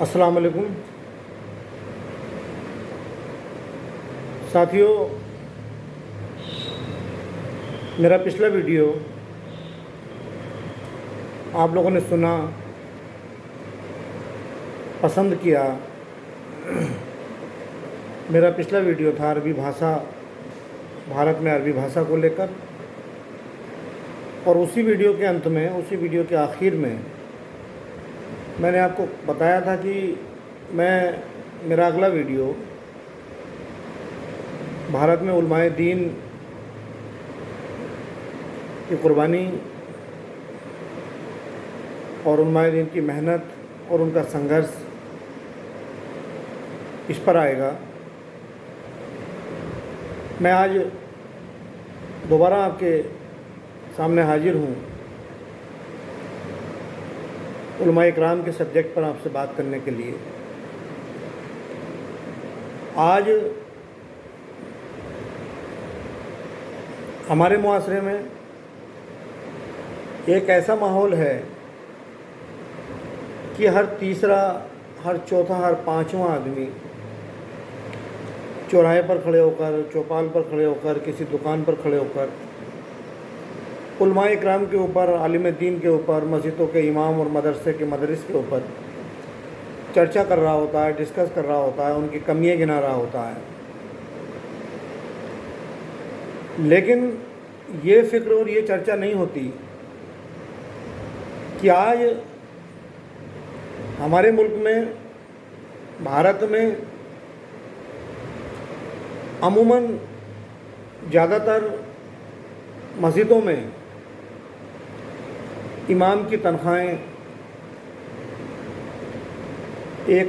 السلام علیکم ساتھیوں، میرا پچھلا ویڈیو آپ لوگوں نے سنا، پسند کیا۔ میرا پچھلا ویڈیو تھا عربی بھاشا، بھارت میں عربی بھاشا کو لے کر، اور اسی ویڈیو کے انت میں، اسی ویڈیو کے آخر میں نے آپ کو بتایا تھا کہ میرا اگلا ویڈیو بھارت میں علماء دین کی قربانی اور علماء دین کی محنت اور ان کا سنگھرش اس پر آئے گا۔ میں آج دوبارہ آپ کے سامنے حاضر ہوں علماء اکرام کے سبجیکٹ پر آپ سے بات کرنے کے لیے۔ آج ہمارے معاشرے میں ایک ایسا ماحول ہے کہ ہر تیسرا، ہر چوتھا، ہر پانچواں آدمی چوراہے پر کھڑے ہو کر، چوپال پر کھڑے ہو کر، کسی دکان پر کھڑے ہو کر علماء اکرام کے اوپر، عالم دین کے اوپر، مسجدوں کے امام اور مدرسے کے مدرس کے اوپر چرچا کر رہا ہوتا ہے، ڈسکس کر رہا ہوتا ہے، ان کی کمیاں گنا رہا ہوتا ہے۔ لیکن یہ فکر اور یہ چرچا نہیں ہوتی کہ آج ہمارے ملک میں، بھارت میں عموماً زیادہ تر مسجدوں میں امام کی تنخواہیں ایک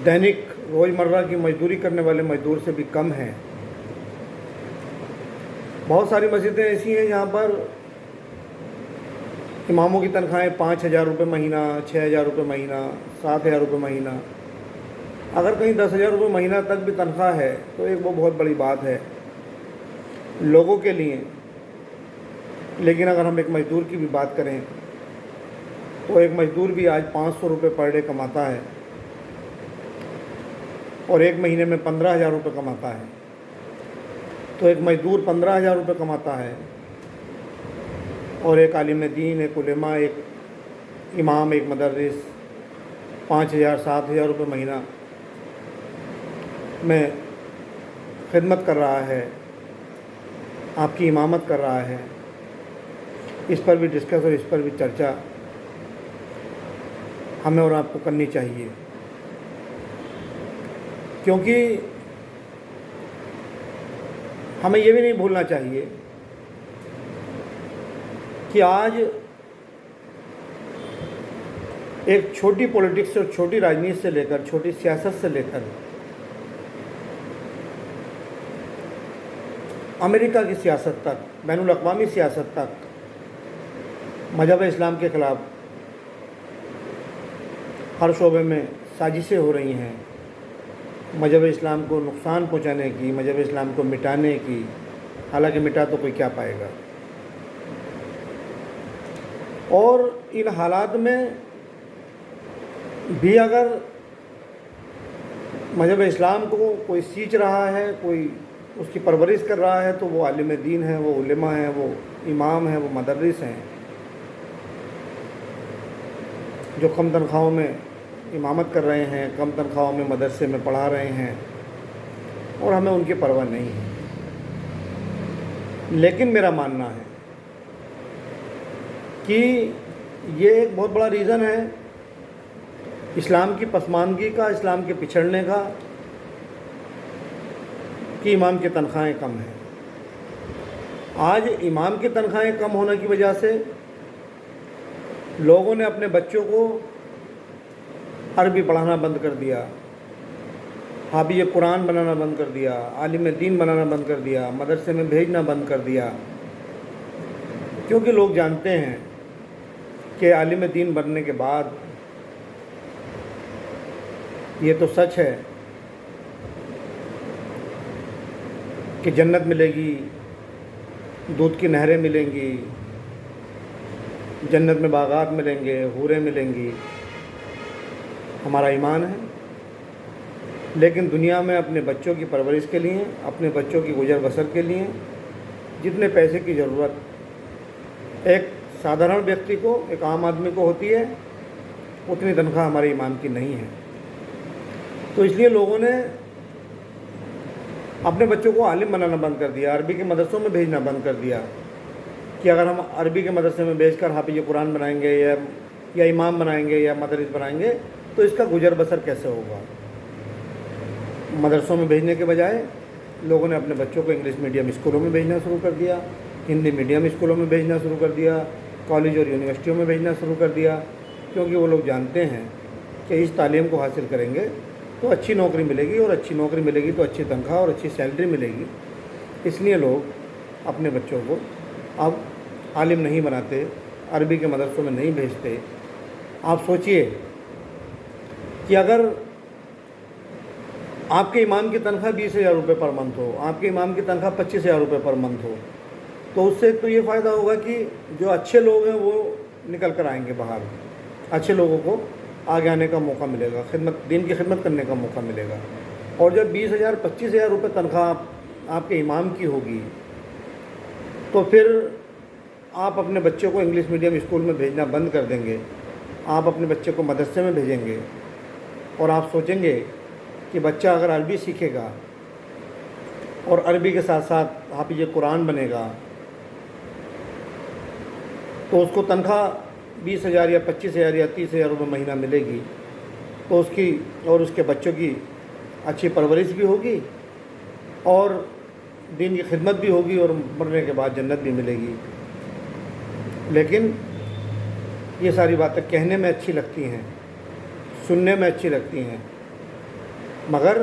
دینک روزمرہ کی مزدوری کرنے والے مزدور سے بھی کم ہیں۔ بہت ساری مسجدیں ایسی ہیں جہاں پر اماموں کی تنخواہیں 5,000 روپے مہینہ، 6,000 روپے مہینہ، 7,000 روپے مہینہ، اگر کہیں 10,000 روپے مہینہ تک بھی تنخواہ ہے تو وہ بہت بڑی بات ہے لوگوں کے لیے۔ لیکن اگر ہم ایک مزدور کی بھی بات کریں تو ایک مزدور بھی آج 500 روپے پر ڈے کماتا ہے اور ایک مہینے میں 15,000 روپے کماتا ہے۔ تو ایک مزدور 15,000 روپے کماتا ہے اور ایک عالم دین، ایک علماء، ایک امام، ایک مدرس 5,000 7,000 روپے مہینہ میں خدمت کر رہا ہے، آپ کی امامت کر رہا ہے۔ اس پر بھی ڈسکس اور اس پر بھی چرچا ہمیں اور آپ کو کرنی چاہیے، کیونکہ ہمیں یہ بھی نہیں بھولنا چاہیے کہ آج ایک چھوٹی پولیٹکس اور چھوٹی راجنیتی سے لے کر، چھوٹی سیاست سے لے کر امریکہ کی سیاست تک، بین الاقوامی سیاست تک مذہب اسلام کے خلاف ہر شعبے میں سازشیں ہو رہی ہیں، مذہب اسلام کو نقصان پہنچانے کی، مذہب اسلام کو مٹانے کی۔ حالانکہ مٹا تو کوئی کیا پائے گا۔ اور ان حالات میں بھی اگر مذہب اسلام کو کوئی سینچ رہا ہے، کوئی اس کی پرورش کر رہا ہے تو وہ عالم دین ہیں، وہ علماء ہیں، وہ امام ہیں، وہ مدرس ہیں، جو کم تنخواہوں میں امامت کر رہے ہیں، کم تنخواہوں میں مدرسے میں پڑھا رہے ہیں، اور ہمیں ان کی پرواہ نہیں ہے۔ لیکن میرا ماننا ہے کہ یہ ایک بہت بڑا ریزن ہے اسلام کی پسماندگی کا، اسلام کے پچھڑنے کا، کہ امام کی تنخواہیں کم ہیں۔ آج امام کی تنخواہیں کم ہونے کی وجہ سے لوگوں نے اپنے بچوں کو عربی پڑھانا بند کر دیا، حافظ قرآن بنانا بند کر دیا، عالم دین بنانا بند کر دیا، مدرسے میں بھیجنا بند کر دیا، کیونکہ لوگ جانتے ہیں کہ عالم دین بننے کے بعد یہ تو سچ ہے کہ جنت ملے گی، دودھ کی نہریں ملیں گی، جنت میں باغات ملیں گے، حوریں ملیں گی، ہمارا ایمان ہے، لیکن دنیا میں اپنے بچوں کی پرورش کے لیے، اپنے بچوں کی گزر بسر کے لیے جتنے پیسے کی ضرورت ایک سادھارن ویکتی کو، ایک عام آدمی کو ہوتی ہے، اتنی تنخواہ ہمارے ایمان کی نہیں ہے۔ تو اس لیے لوگوں نے اپنے بچوں کو عالم بنانا بند کر دیا، عربی کے مدرسوں میں بھیجنا بند کر دیا کہ اگر ہم عربی کے مدرسے میں بھیج کر حافظ قرآن بنائیں گے یا امام بنائیں گے یا مدرس بنائیں گے تو اس کا گزر بسر کیسے ہوگا۔ مدرسوں میں بھیجنے کے بجائے لوگوں نے اپنے بچوں کو انگلش میڈیم اسکولوں میں بھیجنا شروع کر دیا، ہندی میڈیم اسکولوں میں بھیجنا شروع کر دیا، کالج اور یونیورسٹیوں میں بھیجنا شروع کر دیا، کیونکہ وہ لوگ جانتے ہیں کہ اس تعلیم کو حاصل کریں گے تو اچھی نوکری ملے گی، اور اچھی نوکری ملے گی تو اچھی تنخواہ اور اچھی سیلری ملے گی۔ اس لیے لوگ اپنے بچوں کو اب عالم نہیں بناتے، عربی کے مدرسوں میں نہیں بھیجتے۔ آپ سوچئے کہ اگر آپ کے امام کی تنخواہ 20,000 روپے پر منتھ ہو، آپ کے امام کی تنخواہ 25,000 روپے پر منتھ ہو، تو اس سے تو یہ فائدہ ہوگا کہ جو اچھے لوگ ہیں وہ نکل کر آئیں گے باہر، اچھے لوگوں کو آگے آنے کا موقع ملے گا، دین کی خدمت کرنے کا موقع ملے گا۔ اور جب 20,000 25,000 روپے تنخواہ آپ کے امام کی ہوگی تو پھر آپ اپنے بچوں کو انگلش میڈیم اسکول میں بھیجنا بند کر دیں گے، آپ اپنے بچے کو مدرسے میں بھیجیں گے، اور آپ سوچیں گے کہ بچہ اگر عربی سیکھے گا اور عربی کے ساتھ ساتھ حافظ قرآن بنے گا تو اس کو تنخواہ 20,000 یا 25,000 یا 30,000 روپے مہینہ ملے گی، تو اس کی اور اس کے بچوں کی اچھی پرورش بھی ہوگی اور دین کی خدمت بھی ہوگی اور مرنے کے بعد جنت بھی ملے گی۔ لیکن یہ ساری باتیں کہنے میں اچھی لگتی ہیں، سننے میں اچھی لگتی ہیں، مگر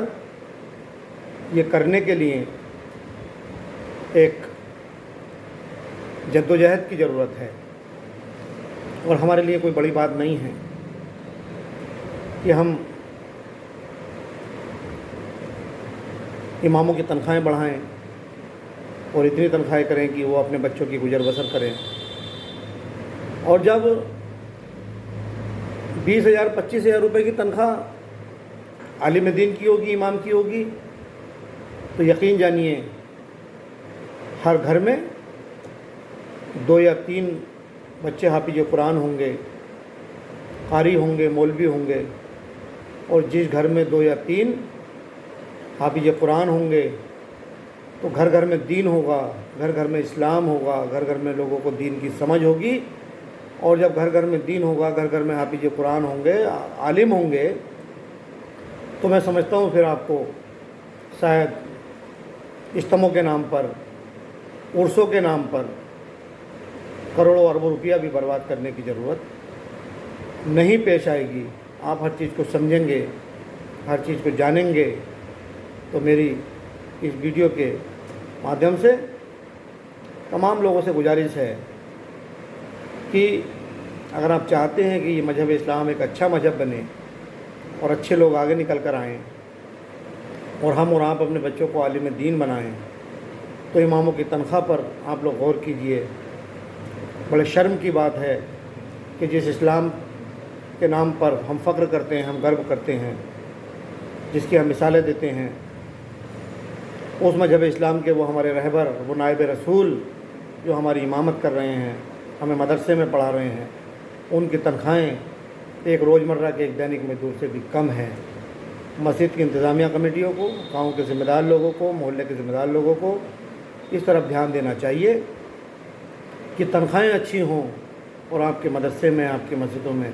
یہ کرنے کے لیے ایک جدوجہد کی ضرورت ہے، اور ہمارے لیے کوئی بڑی بات نہیں ہے کہ ہم اماموں کی تنخواہیں بڑھائیں اور اتنی تنخواہیں کریں کہ وہ اپنے بچوں کی گزر بسر کریں۔ اور جب 20,000 25,000 روپے کی تنخواہ عالم دین کی ہوگی، امام کی ہوگی، تو یقین جانیے ہر گھر میں 2 یا 3 بچے حافظ قرآن ہوں گے، قاری ہوں گے، مولوی ہوں گے، اور جس گھر میں 2 یا 3 حافظ قرآن ہوں گے تو گھر گھر میں دین ہوگا، گھر گھر میں اسلام ہوگا، گھر گھر میں لوگوں کو دین کی سمجھ ہوگی، اور جب گھر گھر میں دین ہوگا، گھر گھر میں حافظ قرآن ہوں گے، عالم ہوں گے، تو میں سمجھتا ہوں پھر آپ کو شاید اجتماعوں کے نام پر، عرسوں کے نام پر کروڑوں اربوں روپیہ بھی برباد کرنے کی ضرورت نہیں پیش آئے گی۔ آپ ہر چیز کو سمجھیں گے، ہر چیز کو جانیں گے۔ تو میری اس ویڈیو کے مادھیم سے تمام لوگوں سے گزارش ہے کہ اگر آپ چاہتے ہیں کہ یہ مذہب اسلام ایک اچھا مذہب بنے اور اچھے لوگ آگے نکل کر آئیں اور ہم اور آپ اپنے بچوں کو عالم دین بنائیں، تو اماموں کی تنخواہ پر آپ لوگ غور کیجئے۔ بڑے شرم کی بات ہے کہ جس اسلام کے نام پر ہم فخر کرتے ہیں، ہم گرو کرتے ہیں، جس کی ہم مثالیں دیتے ہیں، اس مذہب اسلام کے وہ ہمارے رہبر، وہ نائب رسول جو ہماری امامت کر رہے ہیں، ہمیں مدرسے میں پڑھا رہے ہیں، ان کی تنخواہیں ایک روزمرہ کے ایک دینک مزدور سے بھی کم ہیں۔ مسجد کی انتظامیہ کمیٹیوں کو، گاؤں کے ذمہ دار لوگوں کو، محلے کے ذمہ دار لوگوں کو اس طرف دھیان دینا چاہیے کہ تنخواہیں اچھی ہوں، اور آپ کے مدرسے میں، آپ کی مسجدوں میں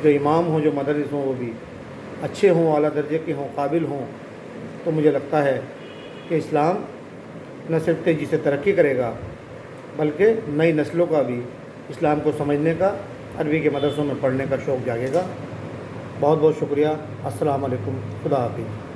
جو امام ہوں، جو مدرس ہوں، وہ بھی اچھے ہوں، اعلیٰ درجے کے ہوں، قابل ہوں۔ تو مجھے لگتا ہے کہ اسلام نہ صرف تیزی سے ترقی کرے گا بلکہ نئی نسلوں کا بھی اسلام کو سمجھنے کا، عربی کے مدرسوں میں پڑھنے کا شوق جاگے گا۔ بہت بہت شکریہ۔ السلام علیکم، خدا حافظ۔